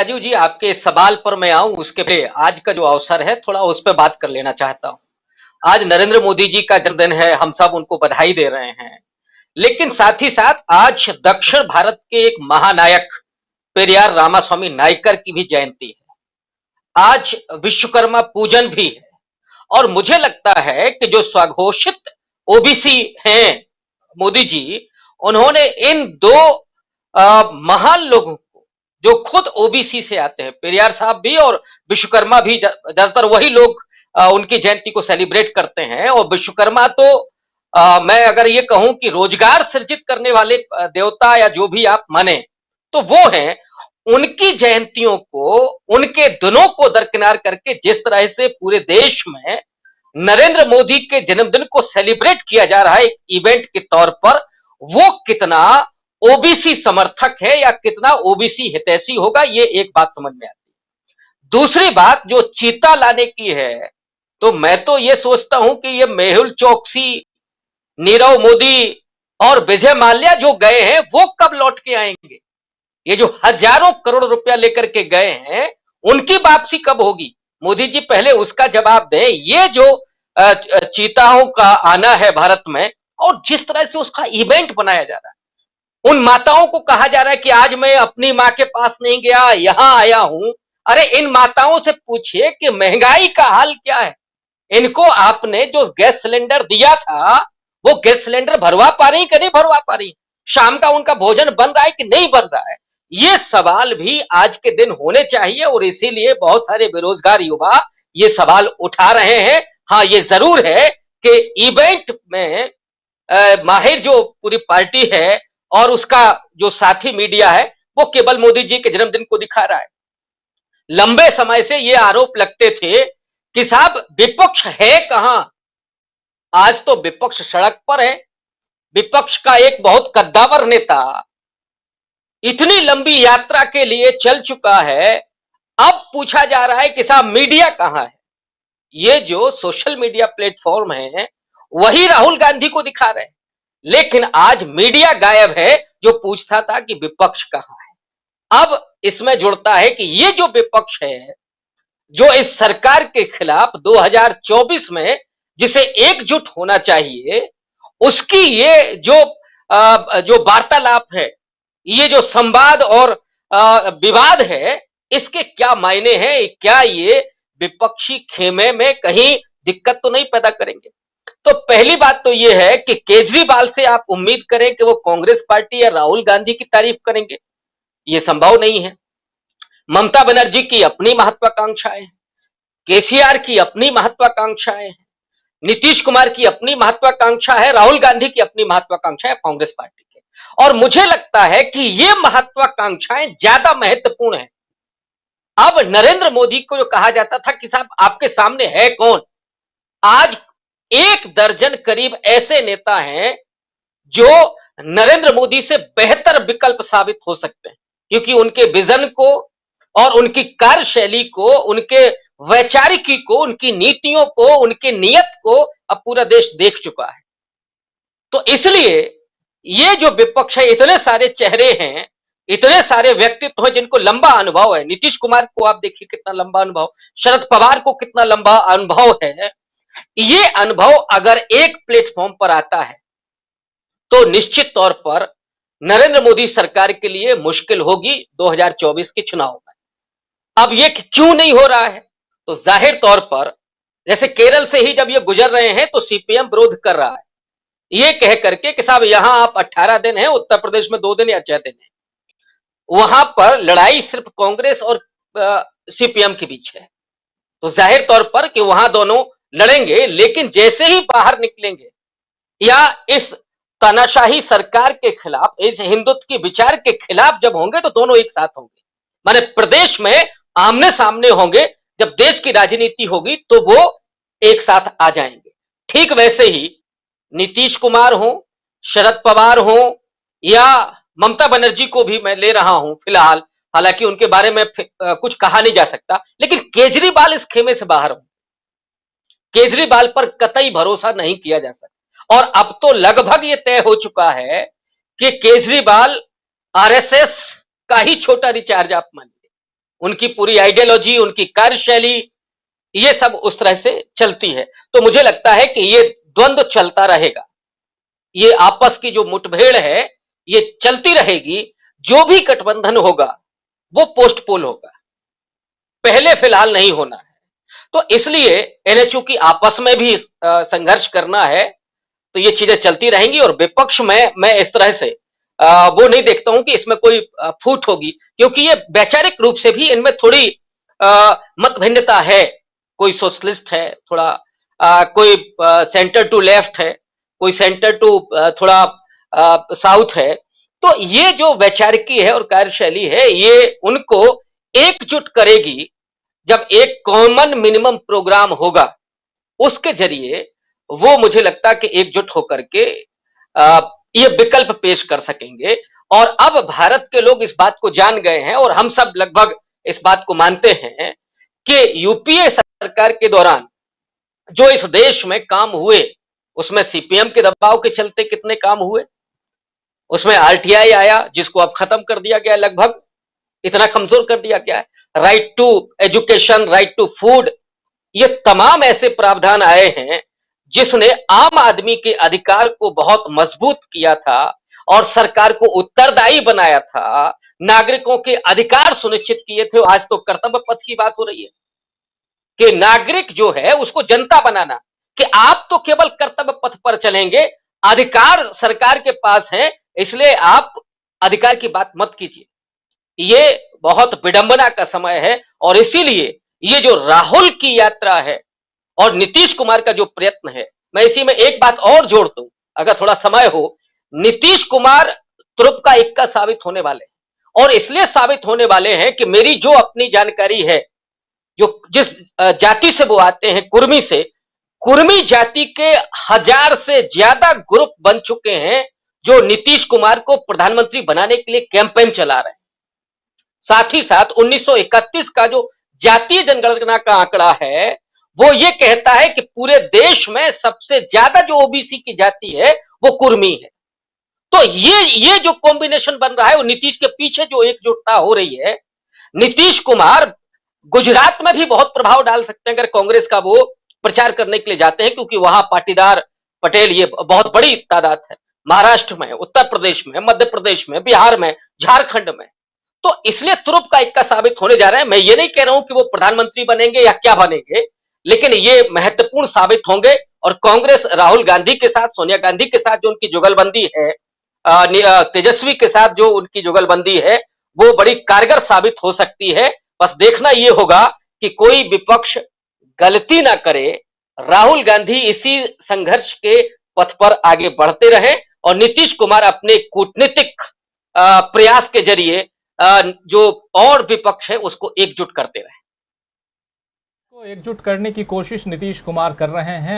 राजीव जी, आपके इस सवाल पर मैं आऊं उसके पहले आज का जो अवसर है थोड़ा उस पर बात कर लेना चाहता हूं। आज नरेंद्र मोदी जी का जन्मदिन है, हम सब उनको बधाई दे रहे हैं। लेकिन साथ ही साथ आज दक्षिण भारत के एक महानायक पेरियार रामास्वामी नायकर की भी जयंती है। आज विश्वकर्मा पूजन भी है। और मुझे लगता है कि जो स्वघोषित ओबीसी हैं मोदी जी, उन्होंने इन दो महान लोगों को, जो खुद ओबीसी से आते हैं, पेरियार साहब भी और विश्वकर्मा भी, ज्यादातर वही लोग उनकी जयंती को सेलिब्रेट करते हैं। और विश्वकर्मा तो मैं अगर ये कहूं कि रोजगार सृजित करने वाले देवता या जो भी आप माने तो वो हैं। उनकी जयंतियों को, उनके दिनों को दरकिनार करके जिस तरह से पूरे देश में नरेंद्र मोदी के जन्मदिन को सेलिब्रेट किया जा रहा है एक इवेंट के तौर पर, वो कितना ओबीसी समर्थक है या कितना ओबीसी हितैषी होगा, ये एक बात समझ में आती है। दूसरी बात जो चीता लाने की है, तो मैं तो ये सोचता हूं कि ये मेहुल चोकसी, नीरव मोदी और विजय माल्या जो गए हैं वो कब लौट के आएंगे? ये जो हजारों करोड़ रुपया लेकर के गए हैं, उनकी वापसी कब होगी? मोदी जी पहले उसका जवाब दें। ये जो चीताओं का आना है भारत में, और जिस तरह से उसका इवेंट बनाया जा रहा है, उन माताओं को कहा जा रहा है कि आज मैं अपनी मां के पास नहीं गया, यहां आया हूं। अरे इन माताओं से पूछिए कि महंगाई का हाल क्या है। इनको आपने जो गैस सिलेंडर दिया था, वो गैस सिलेंडर भरवा पा रही कि नहीं भरवा पा रही? शाम का उनका भोजन बन रहा है कि नहीं बन रहा है? ये सवाल भी आज के दिन होने चाहिए, और इसीलिए बहुत सारे बेरोजगार युवा ये सवाल उठा रहे हैं। हाँ, ये जरूर है कि इवेंट में माहिर जो पूरी पार्टी है और उसका जो साथी मीडिया है, वो केवल मोदी जी के जन्मदिन को दिखा रहा है। लंबे समय से ये आरोप लगते थे कि साहब विपक्ष है कहां? आज तो विपक्ष सड़क पर है। विपक्ष का एक बहुत कद्दावर नेता इतनी लंबी यात्रा के लिए चल चुका है, अब पूछा जा रहा है कि साहब मीडिया कहां है? ये जो सोशल मीडिया प्लेटफॉर्म है वही राहुल गांधी को दिखा रहे हैं, लेकिन आज मीडिया गायब है जो पूछता था कि विपक्ष कहां है। अब इसमें जुड़ता है कि ये जो विपक्ष है, जो इस सरकार के खिलाफ 2024 में जिसे एकजुट होना चाहिए, उसकी ये जो वार्तालाप है, ये जो संवाद और विवाद है, इसके क्या मायने हैं? क्या ये विपक्षी खेमे में कहीं दिक्कत तो नहीं पैदा करेंगे? तो पहली बात तो ये है कि केजरीवाल से आप उम्मीद करें कि वो कांग्रेस पार्टी या राहुल गांधी की तारीफ करेंगे, ये संभव नहीं है। ममता बनर्जी की अपनी महत्वाकांक्षाएं, केसीआर की अपनी महत्वाकांक्षाएं हैं, नीतीश कुमार की अपनी महत्वाकांक्षा है, राहुल गांधी की अपनी महत्वाकांक्षा है कांग्रेस पार्टी के। और मुझे लगता है कि ये महत्वाकांक्षाएं ज्यादा महत्वपूर्ण है। अब नरेंद्र मोदी को जो कहा जाता था कि साहब आपके सामने है कौन, आज 1 दर्जन करीब ऐसे नेता हैं जो नरेंद्र मोदी से बेहतर विकल्प साबित हो सकते हैं, क्योंकि उनके विजन को और उनकी कार्यशैली को, उनके वैचारिकी को, उनकी नीतियों को, उनके नियत को अब पूरा देश देख चुका है। तो इसलिए ये जो विपक्ष है, इतने सारे चेहरे हैं, इतने सारे व्यक्तित्व हैं जिनको लंबा अनुभव है। नीतीश कुमार को आप देखिए कितना लंबा अनुभव, शरद पवार को कितना लंबा अनुभव है। ये अनुभव अगर एक प्लेटफॉर्म पर आता है तो निश्चित तौर पर नरेंद्र मोदी सरकार के लिए मुश्किल होगी 2024 के चुनाव में। अब ये क्यों नहीं हो रहा है? तो जाहिर तौर पर जैसे केरल से ही जब ये गुजर रहे हैं तो सीपीएम विरोध कर रहा है, ये कह करके कि साहब यहां आप 18 दिन हैं, उत्तर प्रदेश में 2 दिन या 6 दिन है। वहां पर लड़ाई सिर्फ कांग्रेस और सीपीएम के बीच है, तो जाहिर तौर पर कि वहां दोनों लड़ेंगे। लेकिन जैसे ही बाहर निकलेंगे या इस तानाशाही सरकार के खिलाफ, इस हिंदुत्व के विचार के खिलाफ जब होंगे, तो दोनों एक साथ होंगे। माने प्रदेश में आमने सामने होंगे। जब देश की राजनीति होगी तो वो एक साथ आ जाएंगे। ठीक वैसे ही नीतीश कुमार हो, शरद पवार हो, या ममता बनर्जी को भी मैं ले रहा हूं फिलहाल, हालांकि उनके बारे में कुछ कहा नहीं जा सकता, लेकिन केजरीवाल इस खेमे से बाहर हो। केजरीवाल पर कतई भरोसा नहीं किया जा सकता। और अब तो लगभग ये तय हो चुका है कि केजरीवाल आरएसएस का ही छोटा रिचार्ज आप मानिए। उनकी पूरी आइडियोलॉजी, उनकी कार्यशैली, ये सब उस तरह से चलती है। तो मुझे लगता है कि ये द्वंद्व चलता रहेगा, ये आपस की जो मुठभेड़ है ये चलती रहेगी। जो भी गठबंधन होगा वो पोस्टपोल होगा, पहले फिलहाल नहीं होना है। तो इसलिए एनएचयू की आपस में भी संघर्ष करना है, तो ये चीजें चलती रहेंगी। और विपक्ष में मैं इस तरह से वो नहीं देखता हूं कि इसमें कोई फूट होगी, क्योंकि ये वैचारिक रूप से भी इनमें थोड़ी मत भिन्नता है। कोई सोशलिस्ट है थोड़ा, कोई सेंटर टू लेफ्ट है, कोई सेंटर टू थोड़ा साउथ है। तो ये जो वैचारिकी है और कार्यशैली है ये उनको एकजुट करेगी। जब एक कॉमन मिनिमम प्रोग्राम होगा उसके जरिए वो मुझे लगता है कि एकजुट होकर के ये विकल्प पेश कर सकेंगे। और अब भारत के लोग इस बात को जान गए हैं और हम सब लगभग इस बात को मानते हैं कि यूपीए सरकार के दौरान जो इस देश में काम हुए उसमें सीपीएम के दबाव के चलते कितने काम हुए, उसमें आरटीआई आया जिसको अब खत्म कर दिया गया, लगभग इतना कमजोर कर दिया गया है। Right to education, right to food, ये तमाम ऐसे प्रावधान आए हैं जिसने आम आदमी के अधिकार को बहुत मजबूत किया था और सरकार को उत्तरदायी बनाया था, नागरिकों के अधिकार सुनिश्चित किए थे। आज तो कर्तव्य पथ की बात हो रही है कि नागरिक जो है उसको जनता बनाना, कि आप तो केवल कर्तव्य पथ पर चलेंगे, अधिकार सरकार के पास है, इसलिए आप अधिकार की बात मत कीजिए। ये बहुत विडंबना का समय है। और इसीलिए ये जो राहुल की यात्रा है और नीतीश कुमार का जो प्रयत्न है, मैं इसी में एक बात और जोड़ दूं अगर थोड़ा समय हो। नीतीश कुमार तुरुप का इक्का साबित होने वाले हैं, और इसलिए साबित होने वाले हैं कि मेरी जो अपनी जानकारी है, जो जिस जाति से वो आते हैं, कुर्मी से, कुर्मी जाति के 1000 से ज्यादा ग्रुप बन चुके हैं जो नीतीश कुमार को प्रधानमंत्री बनाने के लिए कैंपेन चला रहे हैं। साथ ही साथ 1931 का जो जातीय जनगणना का आंकड़ा है वो ये कहता है कि पूरे देश में सबसे ज्यादा जो ओबीसी की जाति है वो कुर्मी है। तो ये जो कॉम्बिनेशन बन रहा है, वो नीतीश के पीछे जो एकजुटता हो रही है, नीतीश कुमार गुजरात में भी बहुत प्रभाव डाल सकते हैं अगर कांग्रेस का वो प्रचार करने के लिए जाते हैं, क्योंकि वहां पाटीदार पटेल ये बहुत बड़ी तादाद है। महाराष्ट्र में, उत्तर प्रदेश में, मध्य प्रदेश में, बिहार में, झारखंड में। तो इसलिए तुरुप का इक्का साबित होने जा रहा है। मैं ये नहीं कह रहा हूं कि वो प्रधानमंत्री बनेंगे या क्या बनेंगे, लेकिन ये महत्वपूर्ण साबित होंगे। और कांग्रेस राहुल गांधी के साथ, सोनिया गांधी के साथ जो उनकी जुगलबंदी है, तेजस्वी के साथ जो उनकी जुगलबंदी है, वो बड़ी कारगर साबित हो सकती है। बस देखना ये होगा कि कोई विपक्ष गलती ना करे, राहुल गांधी इसी संघर्ष के पथ पर आगे बढ़ते रहे और नीतीश कुमार अपने कूटनीतिक प्रयास के जरिए जो और विपक्ष है उसको एकजुट करते रहे। को एकजुट करने की कोशिश नीतीश कुमार कर रहे हैं।